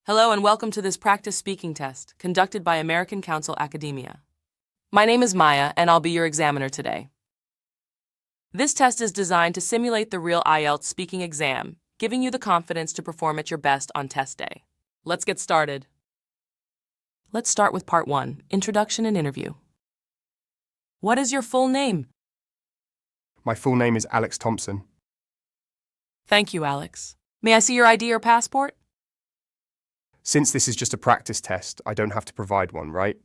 Hello and welcome to this practice speaking test conducted by American Council Academia. My name is Maya and I'll be your examiner today. This test is designed to simulate the real IELTS speaking exam, giving you the confidence to perform at your best on test day. Let's get started. Let's start with part 1, Introduction and Interview. What is your full name? My full name is Alex Thompson. Thank you, Alex. May I see your ID or passport? Since this is just a practice test, I don't have to provide one, right?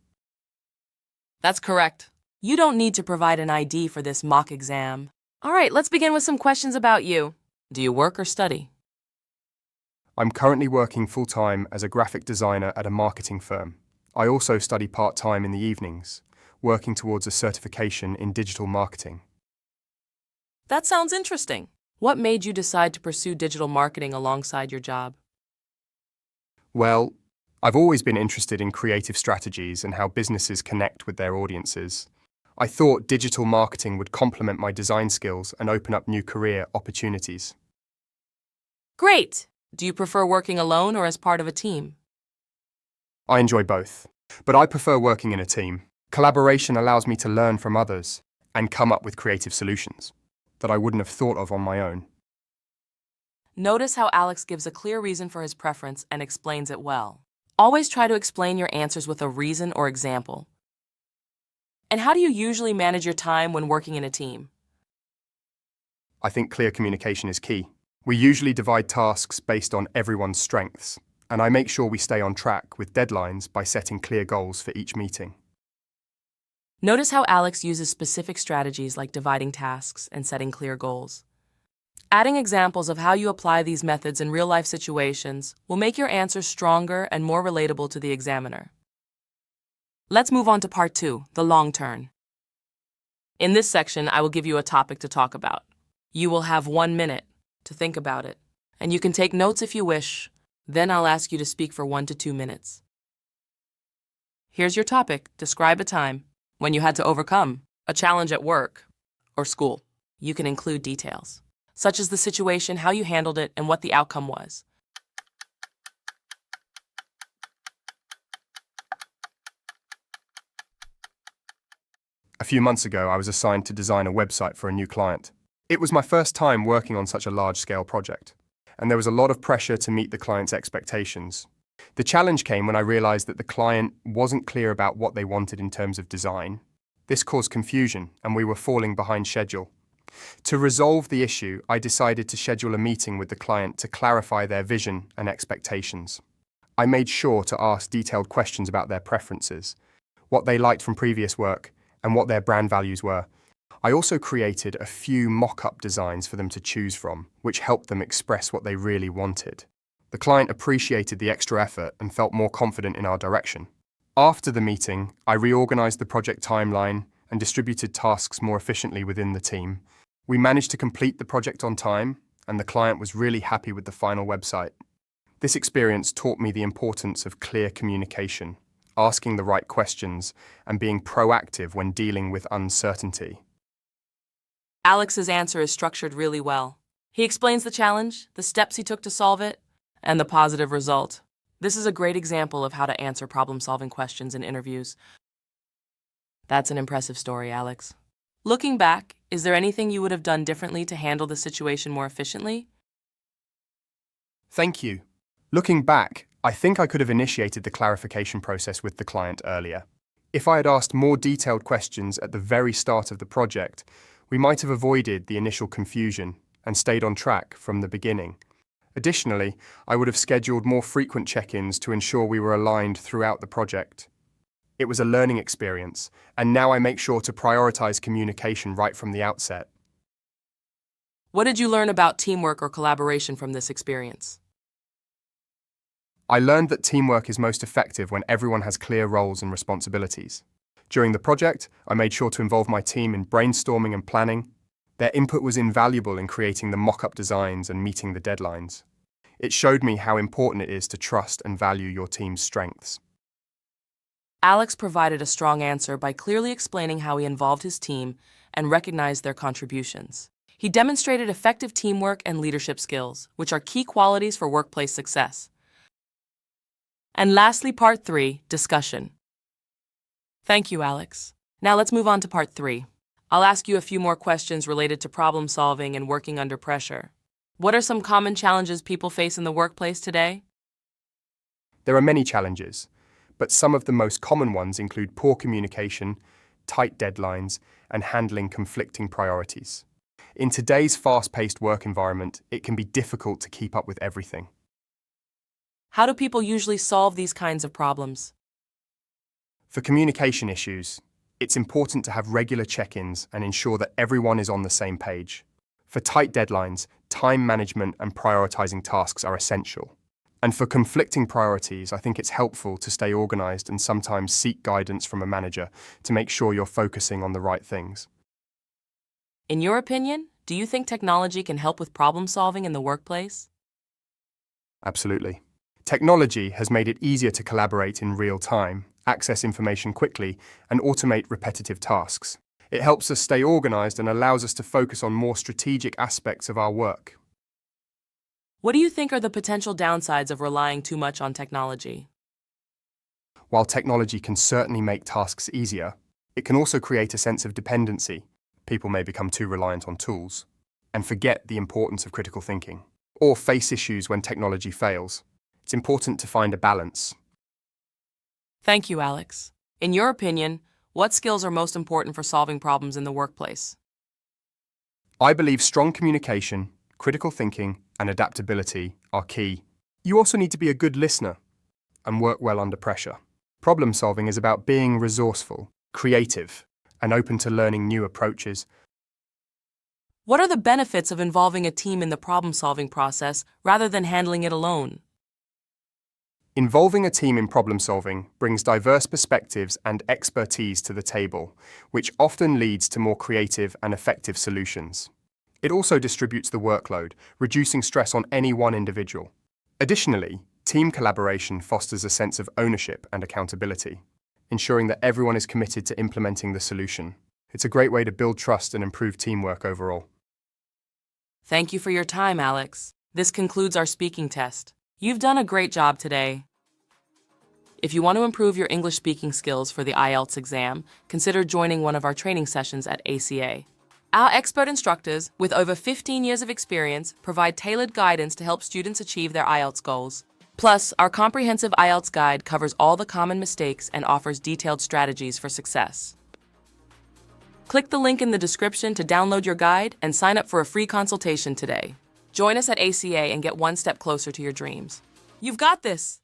That's correct. You don't need to provide an ID for this mock exam. All right, let's begin with some questions about you. Do you work or study? I'm currently working full-time as a graphic designer at a marketing firm. I also study part-time in the evenings, working towards a certification in digital marketing. That sounds interesting. What made you decide to pursue digital marketing alongside your job? Well, I've always been interested in creative strategies and how businesses connect with their audiences. I thought digital marketing would complement my design skills and open up new career opportunities. Great! Do you prefer working alone or as part of a team? I enjoy both, but I prefer working in a team. Collaboration allows me to learn from others and come up with creative solutions that I wouldn't have thought of on my own. Notice how Alex gives a clear reason for his preference and explains it well. Always try to explain your answers with a reason or example. And how do you usually manage your time when working in a team? I think clear communication is key. We usually divide tasks based on everyone's strengths, and I make sure we stay on track with deadlines by setting clear goals for each meeting. Notice how Alex uses specific strategies like dividing tasks and setting clear goals. Adding examples of how you apply these methods in real-life situations will make your answers stronger and more relatable to the examiner. Let's move on to part 2, the long turn. In this section, I will give you a topic to talk about. You will have 1 minute to think about it, and you can take notes if you wish. Then I'll ask you to speak for 1 to 2 minutes. Here's your topic. Describe a time when you had to overcome a challenge at work or school. You can include details, such as the situation, how you handled it, and what the outcome was. A few months ago, I was assigned to design a website for a new client. It was my first time working on such a large-scale project, and there was a lot of pressure to meet the client's expectations. The challenge came when I realized that the client wasn't clear about what they wanted in terms of design. This caused confusion, and we were falling behind schedule. To resolve the issue, I decided to schedule a meeting with the client to clarify their vision and expectations. I made sure to ask detailed questions about their preferences, what they liked from previous work, and what their brand values were. I also created a few mock-up designs for them to choose from, which helped them express what they really wanted. The client appreciated the extra effort and felt more confident in our direction. After the meeting, I reorganized the project timeline and distributed tasks more efficiently within the team. We managed to complete the project on time, and the client was really happy with the final website. This experience taught me the importance of clear communication, asking the right questions, and being proactive when dealing with uncertainty. Alex's answer is structured really well. He explains the challenge, the steps he took to solve it, and the positive result. This is a great example of how to answer problem-solving questions in interviews. That's an impressive story, Alex. Looking back, is there anything you would have done differently to handle the situation more efficiently? Thank you. Looking back, I think I could have initiated the clarification process with the client earlier. If I had asked more detailed questions at the very start of the project, we might have avoided the initial confusion and stayed on track from the beginning. Additionally, I would have scheduled more frequent check-ins to ensure we were aligned throughout the project. It was a learning experience, and now I make sure to prioritize communication right from the outset. What did you learn about teamwork or collaboration from this experience? I learned that teamwork is most effective when everyone has clear roles and responsibilities. During the project, I made sure to involve my team in brainstorming and planning. Their input was invaluable in creating the mock-up designs and meeting the deadlines. It showed me how important it is to trust and value your team's strengths. Alex provided a strong answer by clearly explaining how he involved his team and recognized their contributions. He demonstrated effective teamwork and leadership skills, which are key qualities for workplace success. And lastly, part 3, discussion. Thank you, Alex. Now let's move on to part 3. I'll ask you a few more questions related to problem solving and working under pressure. What are some common challenges people face in the workplace today? There are many challenges, but some of the most common ones include poor communication, tight deadlines, and handling conflicting priorities. In today's fast-paced work environment, it can be difficult to keep up with everything. How do people usually solve these kinds of problems? For communication issues, it's important to have regular check-ins and ensure that everyone is on the same page. For tight deadlines, time management and prioritizing tasks are essential. And for conflicting priorities, I think it's helpful to stay organized and sometimes seek guidance from a manager to make sure you're focusing on the right things. In your opinion, do you think technology can help with problem solving in the workplace? Absolutely. Technology has made it easier to collaborate in real time, access information quickly, and automate repetitive tasks. It helps us stay organized and allows us to focus on more strategic aspects of our work. What do you think are the potential downsides of relying too much on technology? While technology can certainly make tasks easier, it can also create a sense of dependency. People may become too reliant on tools and forget the importance of critical thinking, or face issues when technology fails. It's important to find a balance. Thank you, Alex. In your opinion, what skills are most important for solving problems in the workplace? I believe strong communication, critical thinking, and adaptability are key. You also need to be a good listener and work well under pressure. Problem solving is about being resourceful, creative, and open to learning new approaches. What are the benefits of involving a team in the problem-solving process rather than handling it alone? Involving a team in problem solving brings diverse perspectives and expertise to the table, which often leads to more creative and effective solutions. It also distributes the workload, reducing stress on any one individual. Additionally, team collaboration fosters a sense of ownership and accountability, ensuring that everyone is committed to implementing the solution. It's a great way to build trust and improve teamwork overall. Thank you for your time, Alex. This concludes our speaking test. You've done a great job today. If you want to improve your English speaking skills for the IELTS exam, consider joining one of our training sessions at ACA. Our expert instructors, with over 15 years of experience, provide tailored guidance to help students achieve their IELTS goals. Plus, our comprehensive IELTS guide covers all the common mistakes and offers detailed strategies for success. Click the link in the description to download your guide and sign up for a free consultation today. Join us at ACA and get one step closer to your dreams. You've got this!